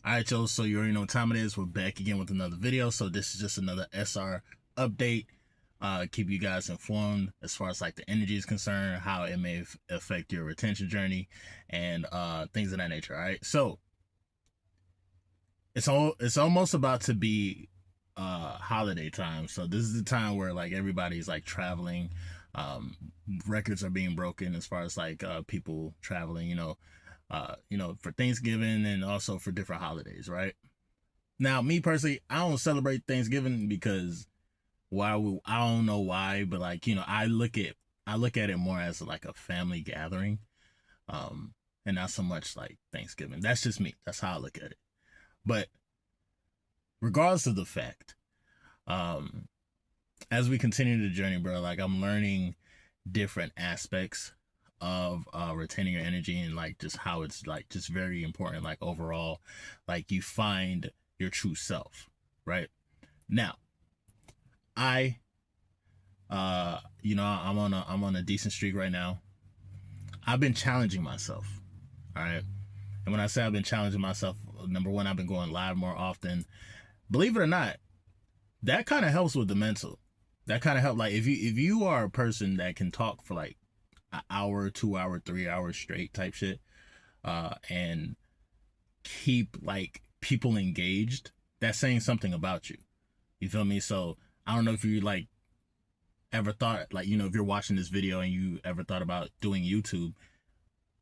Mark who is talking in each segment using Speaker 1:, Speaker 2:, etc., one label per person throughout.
Speaker 1: All right, Joe. So you already know what time it is. We're back again with another video. So this is just another SR update. Keep you guys informed as far as like the energy is concerned, how it may affect your retention journey, and things of that nature. All right. So it's almost about to be holiday time. So this is the time where like everybody's like traveling. Records are being broken as far as like people traveling. For Thanksgiving and also for different holidays, right? Now, me personally, I don't celebrate Thanksgiving because I don't know why, but like, I look at it more as like a family gathering, and not so much like Thanksgiving. That's just me. That's how I look at it. But regardless of the fact, um, as we continue the journey, bro, like I'm learning different aspects of retaining your energy and like just how it's like just very important, like overall, like you find your true self, right? Now, I I'm on a decent streak right now. I've been challenging myself, all right? And when I say I've been challenging myself, number one, I've been going live more often. Believe it or not, that kind of helps with the mental. That kind of help, like if you are a person that can talk for like an hour, 2 hour, 3 hours straight type shit, and keep like people engaged, that's saying something about you. You feel me? So I don't know if you like ever thought, like, if you're watching this video and you ever thought about doing YouTube,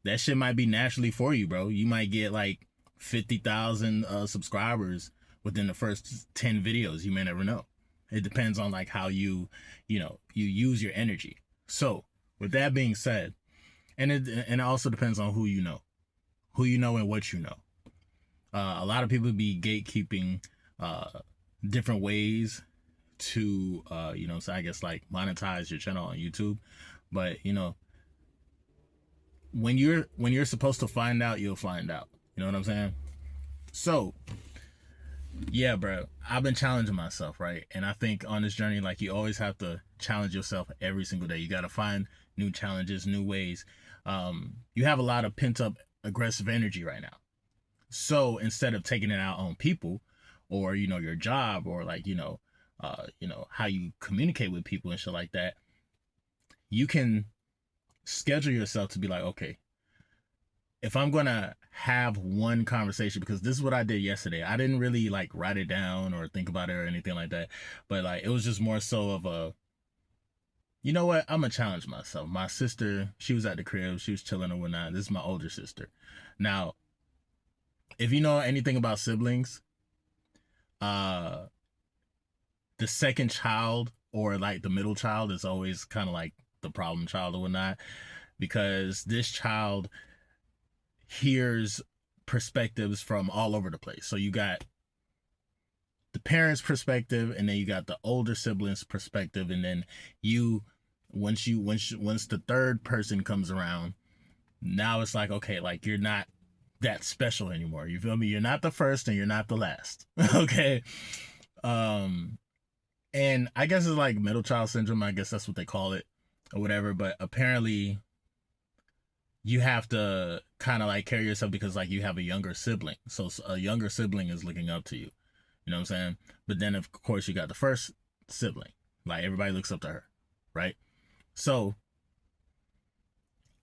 Speaker 1: that shit might be naturally for you, bro. You might get like 50,000 subscribers within the first 10 videos. You may never know. It depends on like how you use your energy. So with that being said, and it also depends on who you know and what you know. A lot of people be gatekeeping different ways to so I guess like monetize your channel on YouTube. But when you're supposed to find out, you'll find out. You know what I'm saying? So yeah, bro, I've been challenging myself, right? And I think on this journey, like, you always have to challenge yourself every single day. You got to find new challenges, new ways. You have a lot of pent up aggressive energy right now. So instead of taking it out on people or, your job or like, how you communicate with people and shit like that, you can schedule yourself to be like, okay, if I'm going to have one conversation, because this is what I did yesterday. I didn't really like write it down or think about it or anything like that. But like, it was just more so of a, you know what? I'm going to challenge myself. My sister, she was at the crib. She was chilling or whatnot. This is my older sister. Now, if you know anything about siblings, uh, the second child or like the middle child is always kind of like the problem child or whatnot, because this child hears perspectives from all over the place. So you got the parents' perspective, and then you got the older siblings' perspective, and then once the third person comes around, now it's like, okay, like you're not that special anymore. You feel me? You're not the first and you're not the last. Okay. And I guess it's like middle child syndrome. I guess that's what they call it or whatever. But apparently you have to kind of like carry yourself because like you have a younger sibling. So a younger sibling is looking up to you. You know what I'm saying? But then of course you got the first sibling. Like everybody looks up to her, right? So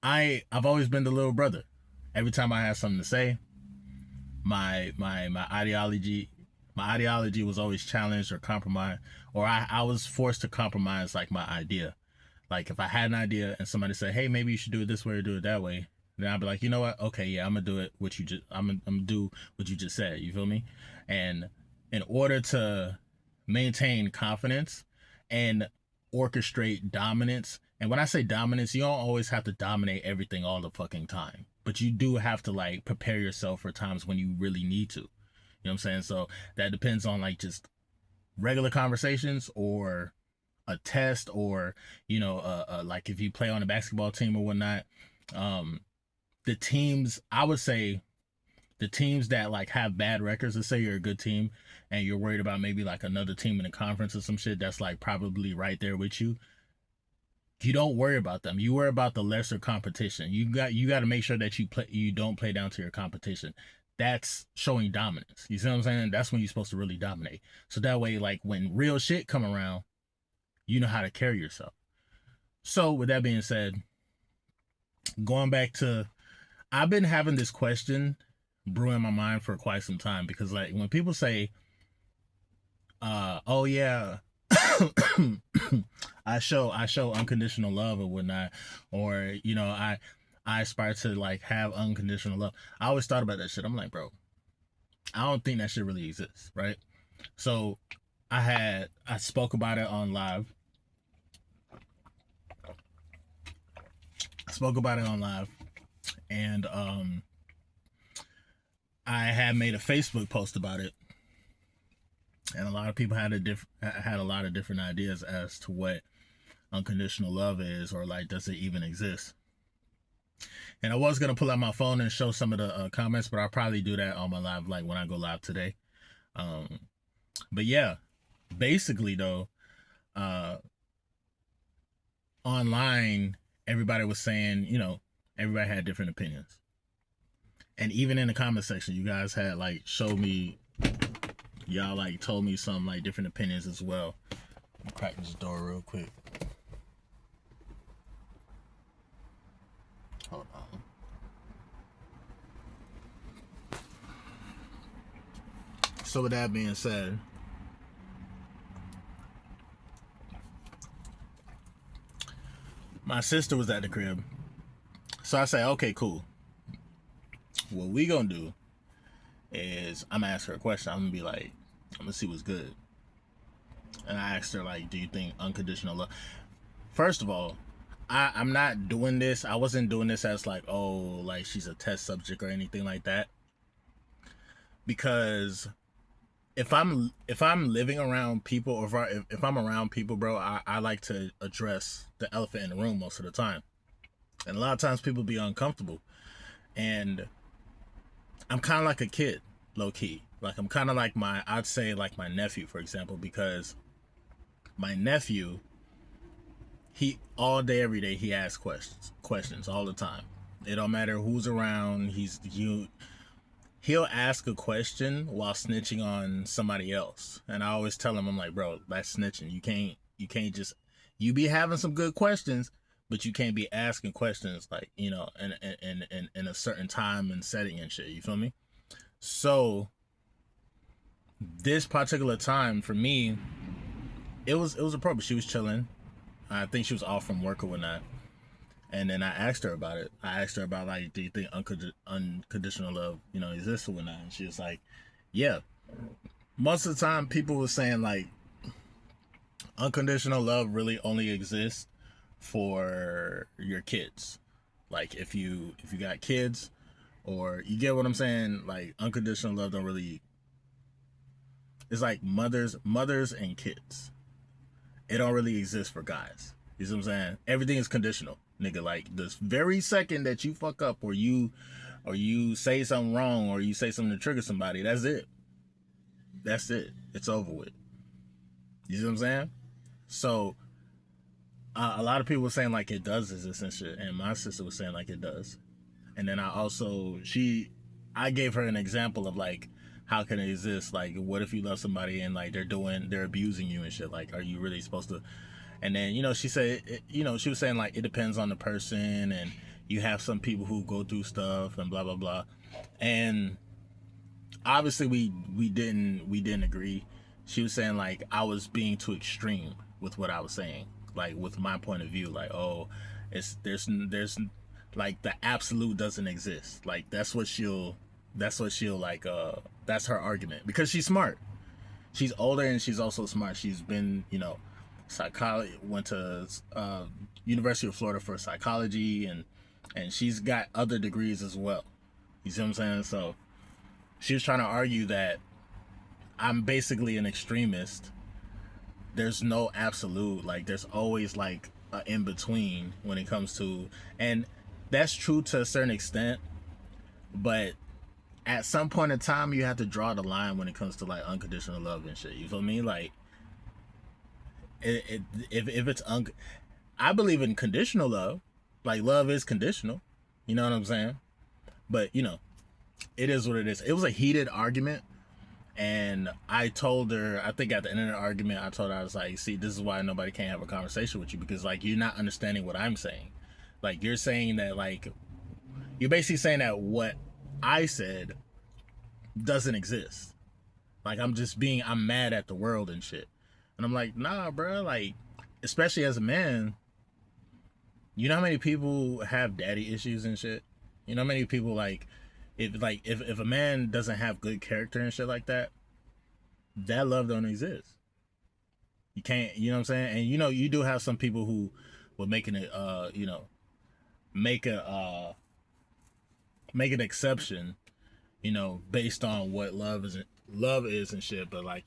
Speaker 1: I've always been the little brother. Every time I have something to say, my ideology was always challenged or compromised, or I was forced to compromise like my idea. Like if I had an idea and somebody said, hey, maybe you should do it this way or do it that way, then I'd be like, you know what? Okay, yeah, I'm gonna do it. I'm gonna do what you just said. You feel me? And in order to maintain confidence and orchestrate dominance, and when I say dominance, you don't always have to dominate everything all the fucking time, but you do have to like prepare yourself for times when you really need to. You know what I'm saying? So that depends on like just regular conversations or a test, or like if you play on a basketball team or whatnot. The teams, I would say, the teams that like have bad records, let's say you're a good team and you're worried about maybe like another team in the conference or some shit that's like probably right there with you, you don't worry about them. You worry about the lesser competition. You got to make sure that you don't play down to your competition. that's showing dominance. You see what I'm saying? That's when you're supposed to really dominate. So that way, like when real shit come around, you know how to carry yourself. So with that being said, going back to, I've been having this question brewing in my mind for quite some time, because like when people say, oh yeah, I show unconditional love or whatnot, or you know, I aspire to like have unconditional love. I always thought about that shit. I'm like, bro, I don't think that shit really exists, right? So I spoke about it on live. And I had made a Facebook post about it, and a lot of people had a lot of different ideas as to what unconditional love is, or like, does it even exist? And I was gonna pull out my phone and show some of the comments, but I'll probably do that on my live, like when I go live today. But yeah, basically though, online, everybody was saying, you know, everybody had different opinions. And even in the comment section, you guys had like showed me, y'all like told me some like different opinions as well. Crack this door real quick. Hold on. So with that being said, my sister was at the crib. So I say, okay, cool. What we gonna do is I'm gonna ask her a question. I'm gonna be like, I'm gonna see what's good. And I asked her, like, do you think unconditional love? First of all, I'm not doing this. I wasn't doing this as like, oh, like she's a test subject or anything like that. Because if I'm living around people, or if I'm around people, bro, I like to address the elephant in the room most of the time. And a lot of times people be uncomfortable. And I'm kind of like a kid, low key. Like I'm kind of like I'd say like my nephew, for example, because my nephew, he all day, every day, he asks questions all the time. It don't matter who's around. He'll ask a question while snitching on somebody else. And I always tell him, I'm like, bro, that's snitching. You can't just, you be having some good questions, but you can't be asking questions like, you know, in a certain time and setting and shit. You feel me? So this particular time for me, it was appropriate. She was chilling. I think she was off from work or whatnot. And then I asked her about it. I asked her about like, do you think unconditional love, you know, exists or whatnot? And she was like, yeah. Most of the time, people were saying like, unconditional love really only exists for your kids. Like if you got kids, or you get what I'm saying, like unconditional love don't really. It's like mothers and kids. It don't really exist for guys. You see what I'm saying? Everything is conditional, nigga. Like the very second that you fuck up, or you say something wrong, or you say something to trigger somebody, that's it. That's it. It's over with. You see what I'm saying? So a lot of people were saying like it does exist and shit, and my sister was saying like it does. And then I gave her an example of like, how can it exist? Like, what if you love somebody and like they're abusing you and shit? Like, are you really supposed to? And then, you know, she said, you know, she was saying like, it depends on the person, and you have some people who go through stuff and blah, blah, blah. And obviously we didn't agree. She was saying like, I was being too extreme with what I was saying, like with my point of view, like, oh, there's like the absolute doesn't exist. Like that's what she'll like, that's her argument, because she's smart. She's older and she's also smart. She's been, you know, psychology, went to University of Florida for psychology, and she's got other degrees as well. You see what I'm saying? So she was trying to argue that I'm basically an extremist. There's no absolute. Like there's always like an in between when it comes to, and that's true to a certain extent, but at some point in time you have to draw the line when it comes to like unconditional love and shit. You feel me? Like if it's I believe in conditional love. Like love is conditional. You know what I'm saying? But you know, it is what it is. It was a heated argument. And I told her, I think at the end of the argument, I told her, I was like, see, this is why nobody can't have a conversation with you, because like you're not understanding what I'm saying. Like you're saying that, like, you're basically saying that what I said doesn't exist. Like I'm mad at the world and shit. And I'm like, nah, bro. Like, especially as a man, you know how many people have daddy issues and shit? You know how many people if a man doesn't have good character and shit like that, that love don't exist. You can't, you know what I'm saying? And you do have some people who will making it make make an exception, based on what love is and shit. But like,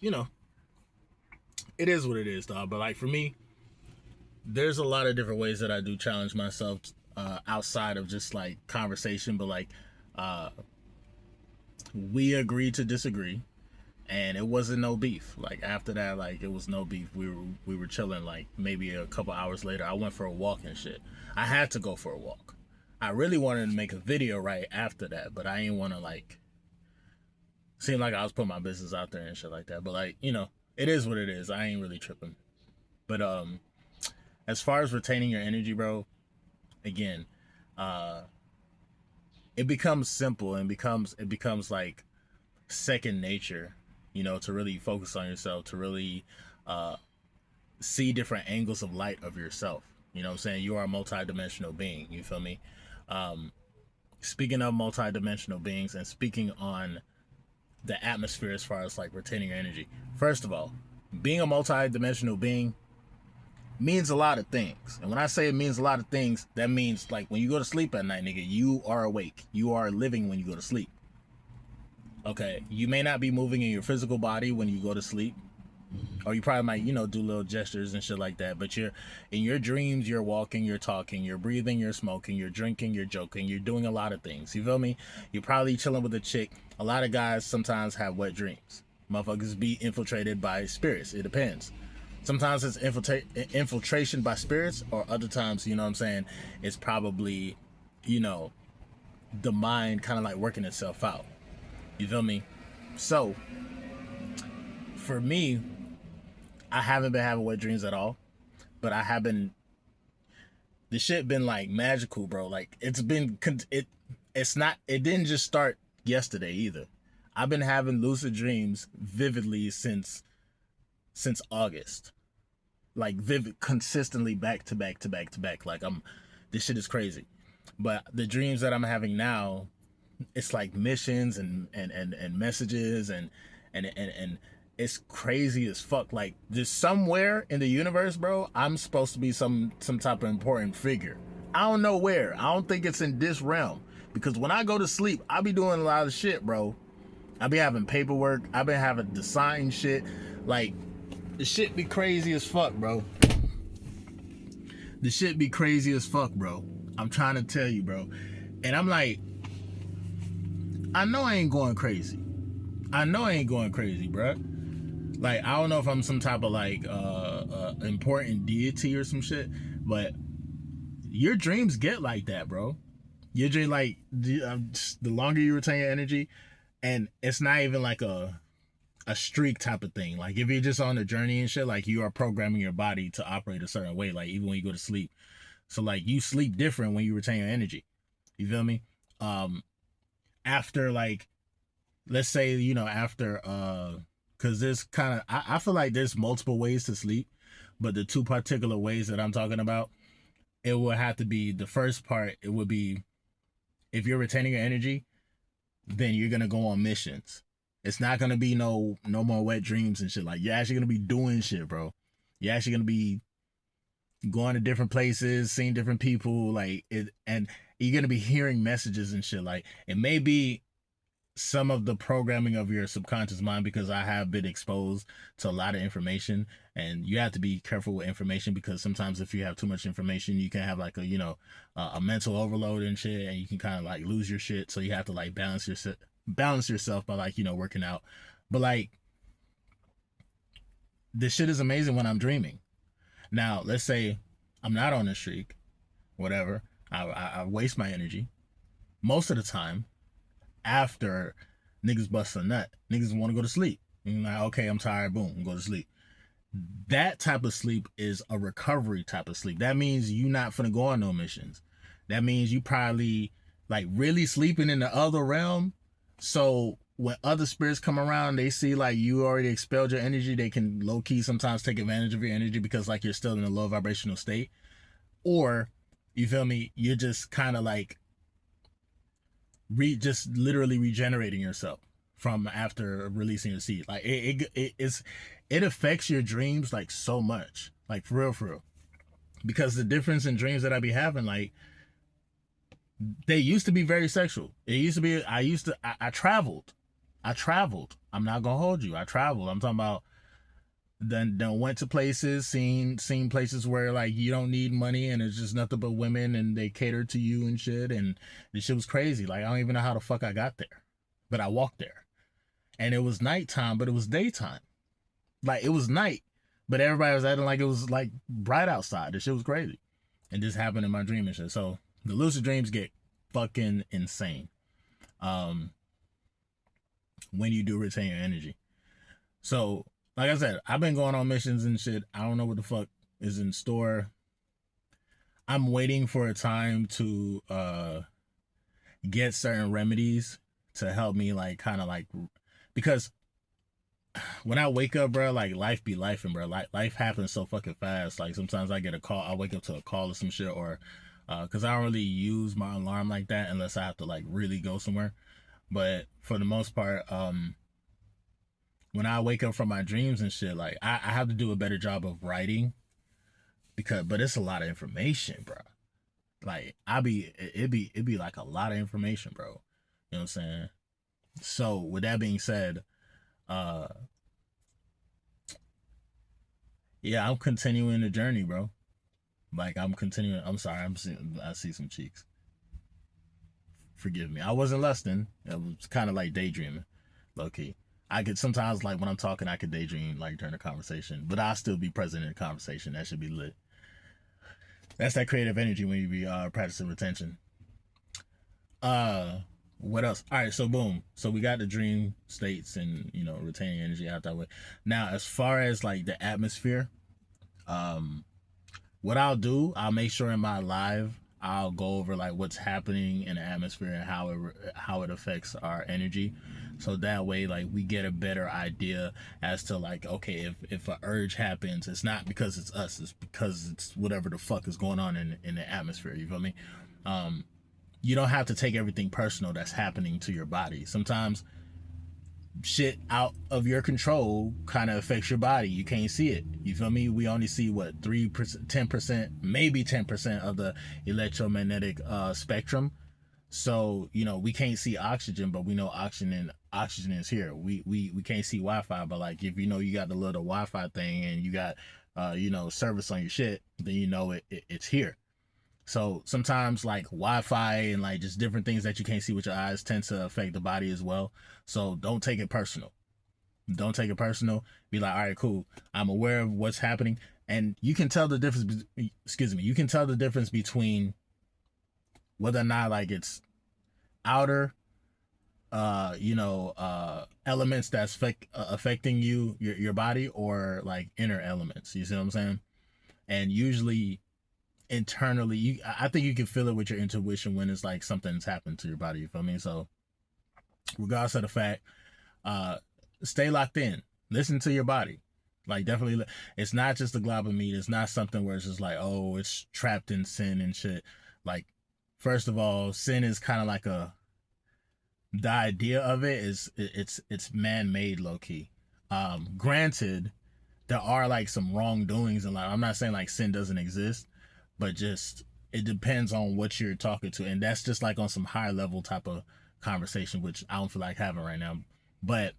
Speaker 1: it is what it is, dog. But like for me, there's a lot of different ways that I do challenge myself outside of just like conversation. But like, we agreed to disagree, and it wasn't no beef. Like after that, like it was no beef. We were chilling. Like maybe a couple hours later, I went for a walk and shit. I had to go for a walk. I really wanted to make a video right after that, but I didn't want to like seem like I was putting my business out there and shit like that. But like, it is what it is. I ain't really tripping. But as far as retaining your energy, bro, again, it becomes simple and it becomes like second nature, to really focus on yourself, to really see different angles of light of yourself. You know what I'm saying? You are a multi-dimensional being. You feel me? Speaking of multi-dimensional beings and speaking on the atmosphere as far as like retaining your energy. First of all, being a multi-dimensional being means a lot of things. And when I say it means a lot of things, that means like when you go to sleep at night, nigga, you are awake. You are living when you go to sleep. Okay, you may not be moving in your physical body when you go to sleep, or you probably might, do little gestures and shit like that, but you're in your dreams, you're walking, you're talking, you're breathing, you're smoking, you're drinking, you're joking, you're doing a lot of things. You feel me? You're probably chilling with a chick. A lot of guys sometimes have wet dreams. Motherfuckers be infiltrated by spirits. It depends. Sometimes it's infiltration by spirits, or other times, you know what I'm saying, it's probably, the mind kind of like working itself out. You feel me? So, for me, I haven't been having wet dreams at all, but I have been. The shit been like magical, bro. Like it's been it's not. It didn't just start yesterday either. I've been having lucid dreams vividly since August, like vivid, consistently, back to back to back to back. Like this shit is crazy. But the dreams that I'm having now, it's like missions and messages and it's crazy as fuck. Like there's somewhere in the universe, bro, I'm supposed to be some type of important figure. I don't know where. I don't think it's in this realm, because when I go to sleep, I be doing a lot of shit, bro. I be having paperwork. I been having to sign shit. Like the shit be crazy as fuck, bro. The shit be crazy as fuck, bro. I'm trying to tell you, bro. And I'm like, I know I ain't going crazy. Bro. Like, I don't know if I'm some type of like important deity or some shit, but your dreams get like that, bro. Your dream, like the longer you retain your energy, and it's not even like a streak type of thing. Like if you're just on a journey and shit, like you are programming your body to operate a certain way, like even when you go to sleep. So like you sleep different when you retain your energy. You feel me? After like, let's say, after because there's kind of I feel like there's multiple ways to sleep, but the two particular ways that I'm talking about, it will have to be the first part. It would be, if you're retaining your energy, then you're gonna go on missions. It's not gonna be no more wet dreams and shit. Like you're actually gonna be doing shit, bro. You're actually gonna be going to different places, seeing different people, like it, and you're gonna be hearing messages and shit. Like it may be some of the programming of your subconscious mind, because I have been exposed to a lot of information, and you have to be careful with information, because sometimes if you have too much information, you can have like a mental overload and shit, and you can kind of like lose your shit. So you have to like balance yourself by like working out. But like this shit is amazing when I'm dreaming. Now let's say I'm not on a streak, whatever. I waste my energy most of the time. after niggas bust a nut. Niggas want to go to sleep. And you're like, okay, I'm tired, boom, go to sleep. That type of sleep is a recovery type of sleep. That means you not finna go on no missions. That means you probably like really sleeping in the other realm. So when other spirits come around, they see like you already expelled your energy, they can low key sometimes take advantage of your energy because like you're still in a low vibrational state. Or, you feel me, you're just kind of like just literally regenerating yourself from after releasing your seed. Like it affects your dreams like so much, like for real, because the difference in dreams that I be having, like they used to be very sexual. It used to be I traveled. I'm not gonna hold you. I traveled. I'm talking about then went to places, seen places where like you don't need money and it's just nothing but women and they cater to you and shit, and this shit was crazy. Like I don't even know how the fuck I got there, but I walked there, and it was nighttime, but it was daytime. Like it was night, but everybody was acting like it was like bright outside. This shit was crazy, and this happened in my dream and shit. So the lucid dreams get fucking insane when you do retain your energy. So like I said, I've been going on missions and shit. I don't know what the fuck is in store. I'm waiting for a time to get certain remedies to help me like kind of like, because when I wake up, bro, like life be lifing, bro. Like life happens so fucking fast. Like sometimes I get a call, I wake up to a call or some shit, or because I don't really use my alarm like that unless I have to like really go somewhere. But for the most part, when I wake up from my dreams and shit, like I have to do a better job of writing but it's a lot of information, bro. Like it'd be like a lot of information, bro. You know what I'm saying? So with that being said, uh yeah, I'm continuing the journey, bro. Like I'm continuing. I'm sorry, I see some cheeks. Forgive me. I wasn't lusting. It was kind of like daydreaming, low key. I could sometimes like when I'm talking, I could daydream like during the conversation, but I'll still be present in the conversation. That should be lit. That's that creative energy when you be practicing retention. Uh, what else? All right, so boom. So we got the dream states and retaining energy out that way. Now, as far as like the atmosphere, um, what I'll make sure in my live I'll go over like what's happening in the atmosphere and how it affects our energy, so that way like we get a better idea as to like, okay, if an urge happens, it's not because it's us, it's because it's whatever the fuck is going on in the atmosphere. You feel me? You don't have to take everything personal that's happening to your body. Sometimes shit out of your control kind of affects your body. You can't see it. You feel me? We only see what 3%, 10%, maybe 10% of the electromagnetic spectrum. So we can't see oxygen, but we know oxygen is here. We can't see Wi-Fi, but like if you got the little Wi-Fi thing and you got service on your shit, then it's here. So sometimes like Wi-Fi and like just different things that you can't see with your eyes tend to affect the body as well. So don't take it personal. Don't take it personal. Be like, all right, cool. I'm aware of what's happening, and you can tell the difference. Excuse me. You can tell the difference between whether or not like it's outer, elements that's affecting your body, or like inner elements. You see what I'm saying? And usually internally, I think you can feel it with your intuition when it's like something's happened to your body. You feel me? So regardless of the fact, stay locked in, listen to your body. Like definitely, it's not just a glob of meat. It's not something where it's just like, oh, it's trapped in sin and shit. Like, first of all, sin is kind of like the idea of it is it's man-made, low key. Granted, there are like some wrongdoings, and like I'm not saying like sin doesn't exist, but just it depends on what you're talking to, and that's just like on some higher level type of conversation, which I don't feel like having right now. But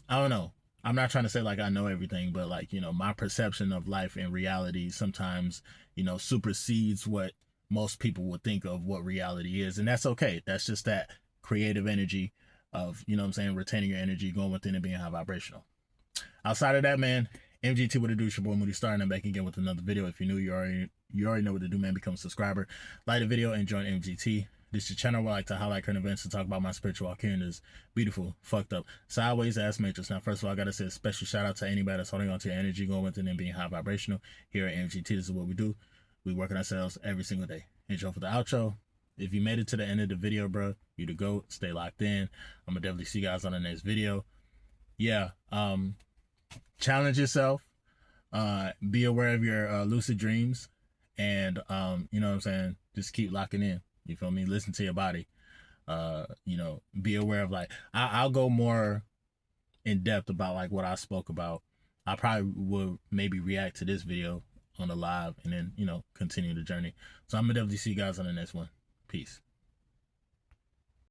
Speaker 1: I don't know. I'm not trying to say like I know everything, but like my perception of life and reality sometimes supersedes what most people would think of what reality is, and that's okay. That's just that creative energy of what I'm saying, retaining your energy, going within and being high vibrational. Outside of that, man, MGT with a do, your boy Moody Starr, and I'm back again with another video. If you're new, you already know what to do, man. Become a subscriber, like the video, and join MGT. This is your channel where I like to highlight current events and talk about my spiritual walk here in this beautiful, fucked up, sideways ass matrix. Now, first of all, I gotta say a special shout out to anybody that's holding on to your energy, going within and being high vibrational. Here at MGT, this is what we do. We work on ourselves every single day. Intro for the outro. If you made it to the end of the video, bro, you the GOAT. Stay locked in. I'm gonna definitely see you guys on the next video. Yeah, challenge yourself. Be aware of your lucid dreams, and you know what I'm saying, just keep locking in. You feel me? Listen to your body. You know, be aware of, like, I'll go more in depth about like what I spoke about. I probably will maybe react to this video on the live and then, you know, continue the journey. So I'm gonna definitely see you guys on the next one. Peace.